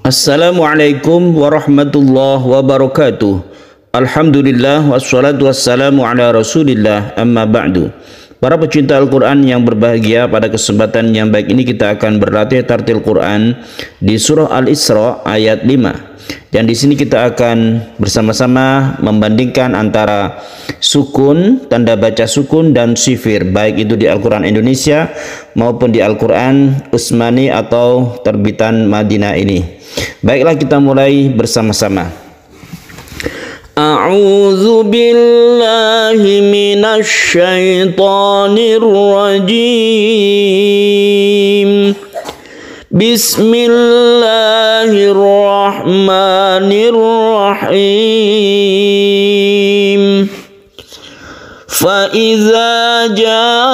Assalamualaikum warahmatullahi wabarakatuh. Alhamdulillah wassalatu wassalamu ala rasulillah, amma ba'du. Para pecinta Al-Quran yang berbahagia, pada kesempatan yang baik ini kita akan berlatih tartil Quran di surah Al-Isra ayat 5. Dan di sini kita akan bersama-sama membandingkan antara sukun, tanda baca sukun dan sifir, baik itu di Al-Quran Indonesia maupun di Al-Quran Utsmani atau terbitan Madinah ini. Baiklah, kita mulai bersama-sama. A'udzu billahi minasy syaithanir rajim. Bismillahirrahmanirrahim. Fa idza jaa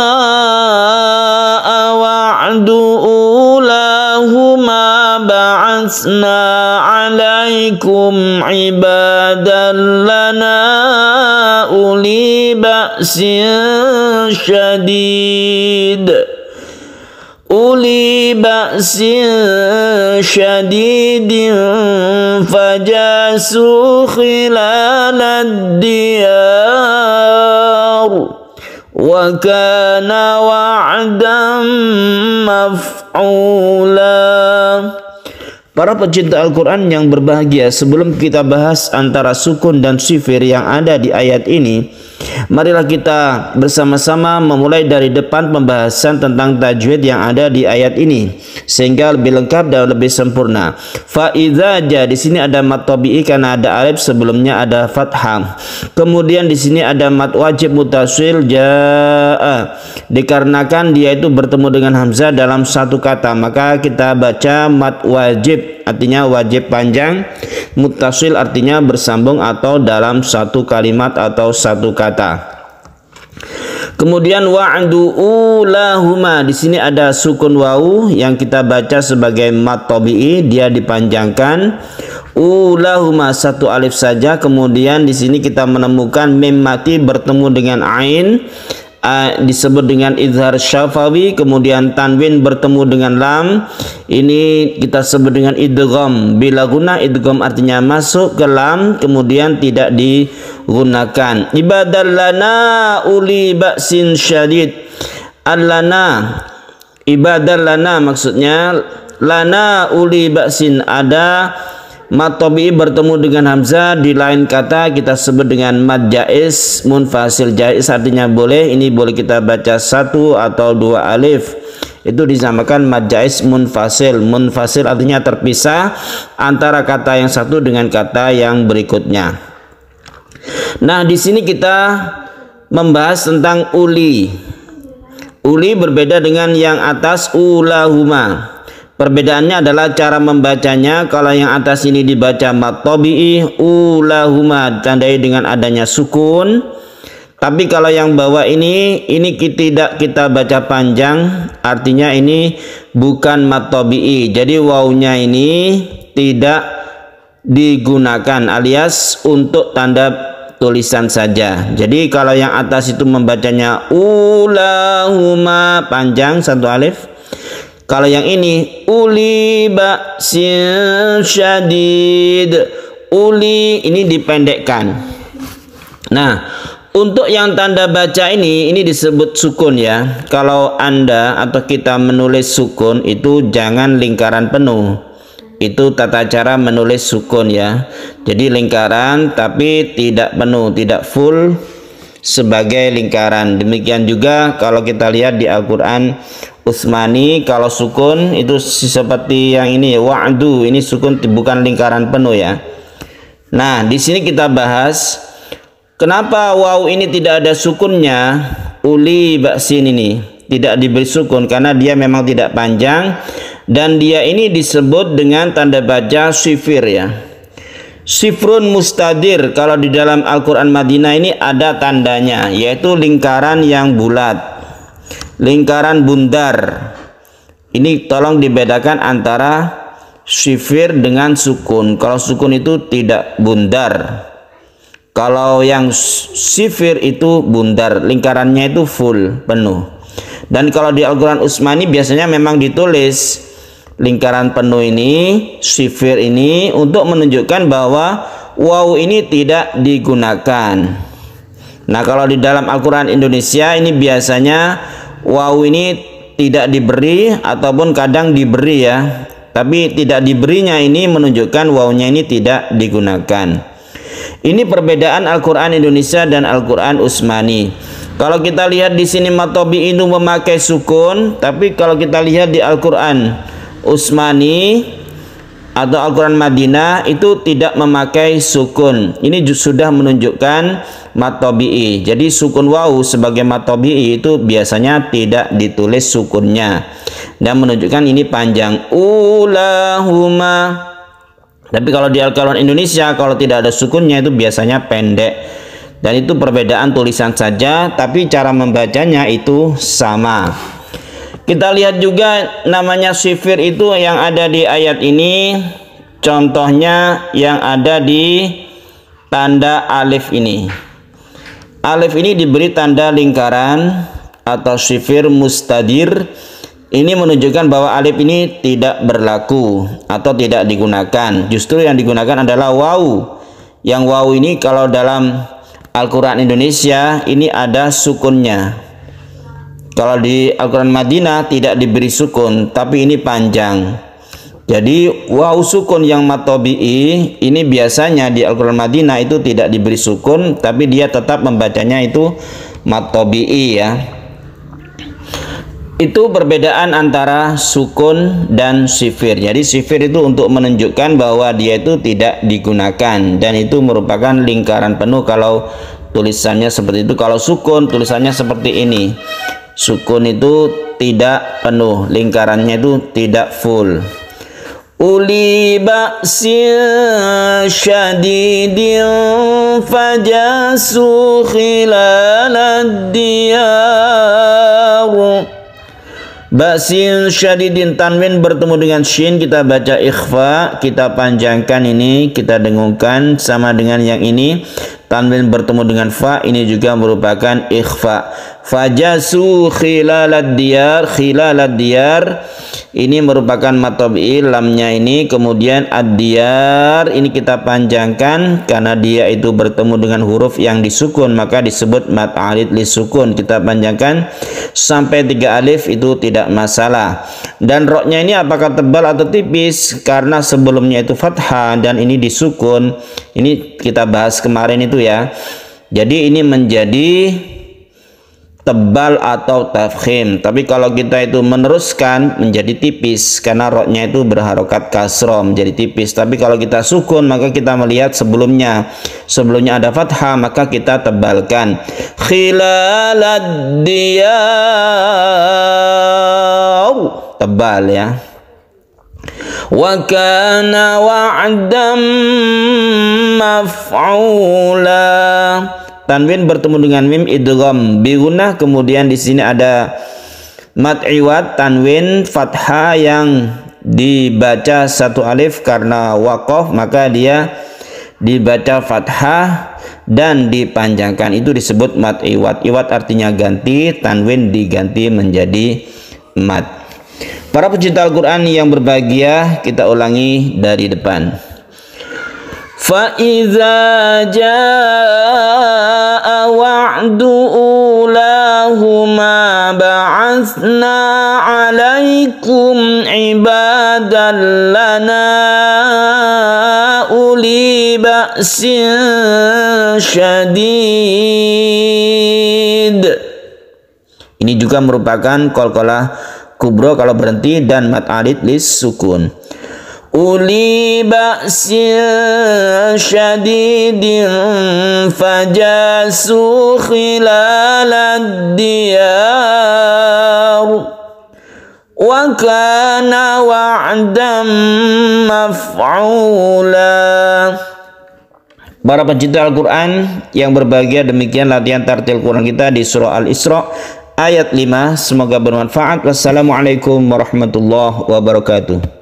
wa'du ulahuma ba'atsna 'alaikum 'ibadan lana uli ba'sin syadidin fajasu khilalad diyar wa kana wa'dan maf'ula. Para pecinta Al-Quran yang berbahagia, sebelum kita bahas antara sukun dan sifir yang ada di ayat ini, marilah kita bersama-sama memulai dari depan pembahasan tentang tajwid yang ada di ayat ini sehingga lebih lengkap dan lebih sempurna. Fa idza ja, di sini ada mat tabi'i karena ada alif, sebelumnya ada fathah. Kemudian di sini ada mat wajib mutasil jaa, dikarenakan dia itu bertemu dengan hamzah dalam satu kata, maka kita baca mat wajib, artinya wajib panjang, mutasil artinya bersambung atau dalam satu kalimat atau satu kata. Kemudian wa'du ulahuma, di sini ada sukun wawu yang kita baca sebagai mat tabi'i, dia dipanjangkan. Ulahuma satu alif saja. Kemudian di sini kita menemukan mim mati bertemu dengan ain, disebut dengan izhar syafawi. Kemudian tanwin bertemu dengan lam, ini kita sebut dengan idgham bila guna. Idgham artinya masuk ke lam kemudian tidak digunakan. Ibadal lana uli ba'sin syadid. Al-lana, ibadal lana maksudnya lana uli ba'sin, ada mat tabi'i bertemu dengan hamzah, di lain kata kita sebut dengan mad jaiz munfasil. Jaiz artinya boleh, ini boleh kita baca satu atau dua alif, itu disamakan mad jaiz munfasil. Munfasil artinya terpisah antara kata yang satu dengan kata yang berikutnya. Nah, di sini kita membahas tentang uli. Uli berbeda dengan yang atas ulahuma. Perbedaannya adalah cara membacanya. Kalau yang atas ini dibaca mat tabi'i ulahuma, ditandai dengan adanya sukun. Tapi kalau yang bawah ini tidak kita baca panjang, artinya ini bukan mat tabi'i. Jadi wawunya ini tidak digunakan, alias untuk tanda tulisan saja. Jadi kalau yang atas itu membacanya ulahuma panjang satu alif. Kalau yang ini uli ba'sin syadid, uli ini dipendekkan. Nah, untuk yang tanda baca ini disebut sukun ya. Kalau Anda atau kita menulis sukun itu jangan lingkaran penuh. Itu tata cara menulis sukun ya. Jadi lingkaran tapi tidak penuh, tidak full sebagai lingkaran. Demikian juga kalau kita lihat di Al-Quran Utsmani, kalau sukun itu seperti yang ini wa'du, ini sukun bukan lingkaran penuh ya. Nah, di sini kita bahas kenapa waw ini tidak ada sukunnya. Uli ba'sin ini tidak diberi sukun karena dia memang tidak panjang dan dia ini disebut dengan tanda baca sifir ya. Sifrun mustadir, kalau di dalam Al-Quran Madinah ini ada tandanya, yaitu lingkaran yang bulat, lingkaran bundar. Ini tolong dibedakan antara sifir dengan sukun. Kalau sukun itu tidak bundar, kalau yang sifir itu bundar, lingkarannya itu full penuh. Dan kalau di Al-Quran Utsmani biasanya memang ditulis lingkaran penuh ini, sifir ini, untuk menunjukkan bahwa waw ini tidak digunakan. Nah, kalau di dalam Al-Quran Indonesia ini biasanya waw ini tidak diberi ataupun kadang diberi ya. Tapi tidak diberinya ini menunjukkan wawnya ini tidak digunakan. Ini perbedaan Al-Quran Indonesia dan Al-Quran Utsmani. Kalau kita lihat di sini Matobi itu memakai sukun, tapi kalau kita lihat di Al-Quran Utsmani atau Al-Quran Madinah itu tidak memakai sukun. Ini sudah menunjukkan matobi'i. Jadi sukun wawu sebagai matobi'i itu biasanya tidak ditulis sukunnya dan menunjukkan ini panjang ulahuma. Tapi kalau di Al-Quran Indonesia kalau tidak ada sukunnya itu biasanya pendek. Dan itu perbedaan tulisan saja, tapi cara membacanya itu sama. Kita lihat juga namanya sifir itu yang ada di ayat ini. Contohnya yang ada di tanda alif ini. Alif ini diberi tanda lingkaran atau sifir mustadir. Ini menunjukkan bahwa alif ini tidak berlaku atau tidak digunakan. Justru yang digunakan adalah wawu. Yang wawu ini kalau dalam Al-Quran Indonesia ini ada sukunnya. Kalau di Al-Quran Madinah tidak diberi sukun, tapi ini panjang. Jadi waw sukun yang matobi'i ini biasanya di Al-Quran Madinah itu tidak diberi sukun, tapi dia tetap membacanya itu matobi'i ya. Itu perbedaan antara sukun dan sifir. Jadi sifir itu untuk menunjukkan bahwa dia itu tidak digunakan, dan itu merupakan lingkaran penuh kalau tulisannya seperti itu. Kalau sukun tulisannya seperti ini. Sukun itu tidak penuh, lingkarannya itu tidak full. Uli ba'sin syadidin fajasu khilalad diyar. Ba'sin syadidin, tanwin bertemu dengan shin, kita baca ikhfa, kita panjangkan ini, kita dengungkan sama dengan yang ini. Tanwin bertemu dengan fa, ini juga merupakan ikhfa. Fajasu khilalad diyar, khilalad diyar ini merupakan matobi, lamnya ini, kemudian ad-diyar ini kita panjangkan karena dia itu bertemu dengan huruf yang disukun, maka disebut mat alid lisukun. Kita panjangkan sampai 3 alif, itu tidak masalah. Dan roknya ini apakah tebal atau tipis? Karena sebelumnya itu fathah dan ini disukun. Ini kita bahas kemarin itu ya. Jadi ini menjadi tebal atau tafkhim. Tapi kalau kita itu meneruskan menjadi tipis karena roknya itu berharokat kasroh, menjadi tipis. Tapi kalau kita sukun maka kita melihat sebelumnya ada fathah, maka kita tebalkan. Khilalad diyar, tebal ya. Wa kana wa'dam maf'ula. Tanwin bertemu dengan mim idgham bigunah, kemudian di sini ada mat iwad, tanwin fathah yang dibaca 1 alif karena waqaf, maka dia dibaca fathah dan dipanjangkan, itu disebut mat iwad. Iwad artinya ganti, tanwin diganti menjadi mat. Para pecinta Al-Quran yang berbahagia, kita ulangi dari depan. فَإِذَا جَاءَ وَعْدُ أُولَاهُمَا بَعَثْنَا عَلَيْكُمْ عِبَادًا لَنَا أُولِي بَأْسٍ شَدِيدٍ. Ini juga merupakan qalqalah kubro kalau berhenti dan mat alid lis sukun. Uli ba'sin syadidin fajasu khilalad diyar wa kana wa'dam maf'ula. Para pencinta Al-Quran yang berbahagia, demikian latihan tartil Quran kita di surah Al-Isra ayat 5. Semoga bermanfaat. Wassalamualaikum warahmatullahi wabarakatuh.